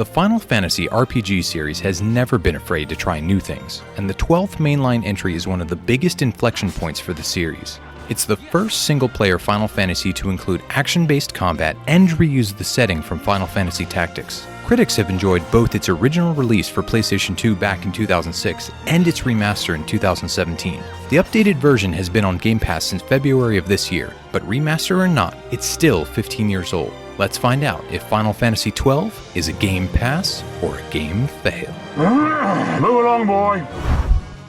The Final Fantasy RPG series has never been afraid to try new things, and the 12th mainline entry is one of the biggest inflection points for the series. It's the first single-player Final Fantasy to include action-based combat and reuse the setting from Final Fantasy Tactics. Critics have enjoyed both its original release for PlayStation 2 back in 2006 and its remaster in 2017. The updated version has been on Game Pass since February of this year, but remaster or not, it's still 15 years old. Let's find out if Final Fantasy XII is a Game Pass or a game fail. Move along, boy.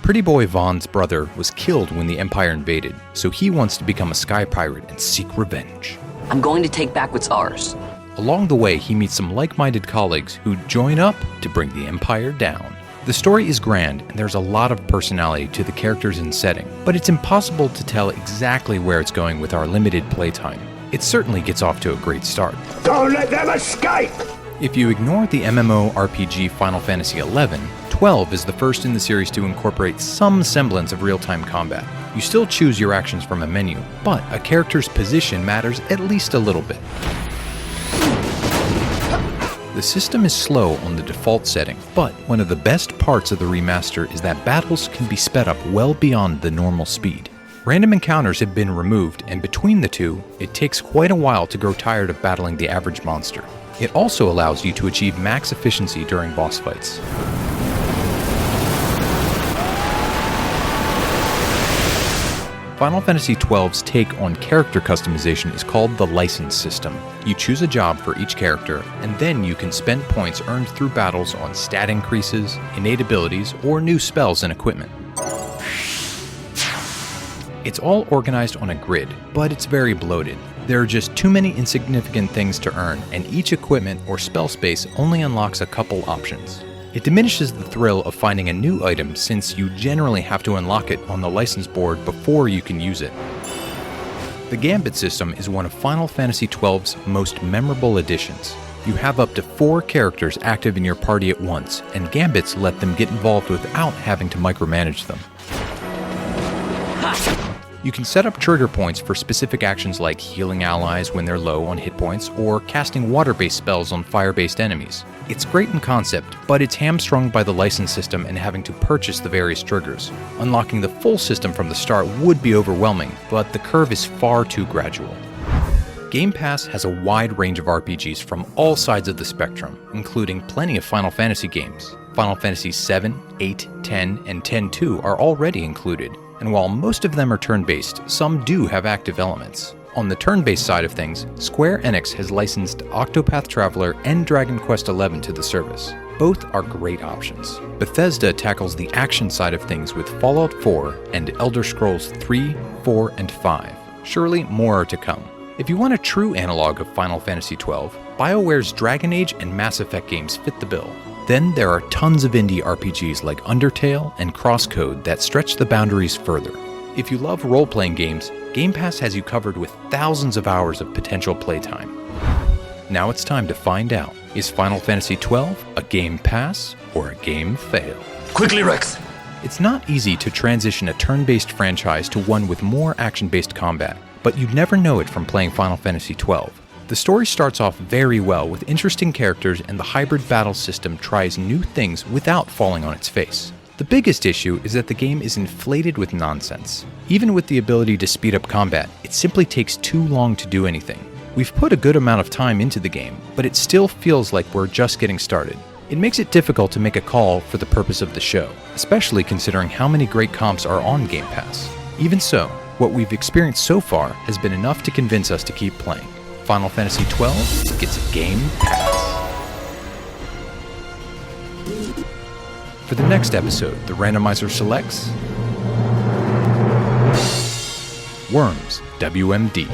Pretty Boy Vaughn's brother was killed when the Empire invaded, so he wants to become a sky pirate and seek revenge. I'm going to take back what's ours. Along the way, he meets some like-minded colleagues who join up to bring the Empire down. The story is grand, and there's a lot of personality to the characters and setting, but it's impossible to tell exactly where it's going with our limited playtime. It certainly gets off to a great start. Don't let them escape! If you ignore the MMORPG Final Fantasy XI, 12 is the first in the series to incorporate some semblance of real-time combat. You still choose your actions from a menu, but a character's position matters at least a little bit. The system is slow on the default setting, but one of the best parts of the remaster is that battles can be sped up well beyond the normal speed. Random encounters have been removed, and between the two, it takes quite a while to grow tired of battling the average monster. It also allows you to achieve max efficiency during boss fights. Final Fantasy XII's take on character customization is called the License System. You choose a job for each character, and then you can spend points earned through battles on stat increases, innate abilities, or new spells and equipment. It's all organized on a grid, but it's very bloated. There are just too many insignificant things to earn, and each equipment or spell space only unlocks a couple options. It diminishes the thrill of finding a new item since you generally have to unlock it on the license board before you can use it. The Gambit system is one of Final Fantasy XII's most memorable additions. You have up to 4 characters active in your party at once, and Gambits let them get involved without having to micromanage them. You can set up trigger points for specific actions like healing allies when they're low on hit points or casting water-based spells on fire-based enemies. It's great in concept, but it's hamstrung by the license system and having to purchase the various triggers. Unlocking the full system from the start would be overwhelming, but the curve is far too gradual. Game Pass has a wide range of RPGs from all sides of the spectrum, including plenty of Final Fantasy games. Final Fantasy VII, 8, 10, and 10-2 are already included, and while most of them are turn-based, some do have active elements. On the turn-based side of things, Square Enix has licensed Octopath Traveler and Dragon Quest XI to the service. Both are great options. Bethesda tackles the action side of things with Fallout 4 and Elder Scrolls 3, 4, and 5. Surely more are to come. If you want a true analog of Final Fantasy XII, BioWare's Dragon Age and Mass Effect games fit the bill. Then there are tons of indie RPGs like Undertale and Crosscode that stretch the boundaries further. If you love role-playing games, Game Pass has you covered with thousands of hours of potential playtime. Now it's time to find out, is Final Fantasy XII a Game Pass or a game fail? Quickly, Rex! It's not easy to transition a turn-based franchise to one with more action-based combat, but you'd never know it from playing Final Fantasy XII. The story starts off very well with interesting characters, and the hybrid battle system tries new things without falling on its face. The biggest issue is that the game is inflated with nonsense. Even with the ability to speed up combat, it simply takes too long to do anything. We've put a good amount of time into the game, but it still feels like we're just getting started. It makes it difficult to make a call for the purpose of the show, especially considering how many great comps are on Game Pass. Even so, what we've experienced so far has been enough to convince us to keep playing. Final Fantasy XII gets a Game Pass. For the next episode, the randomizer selects Worms WMD.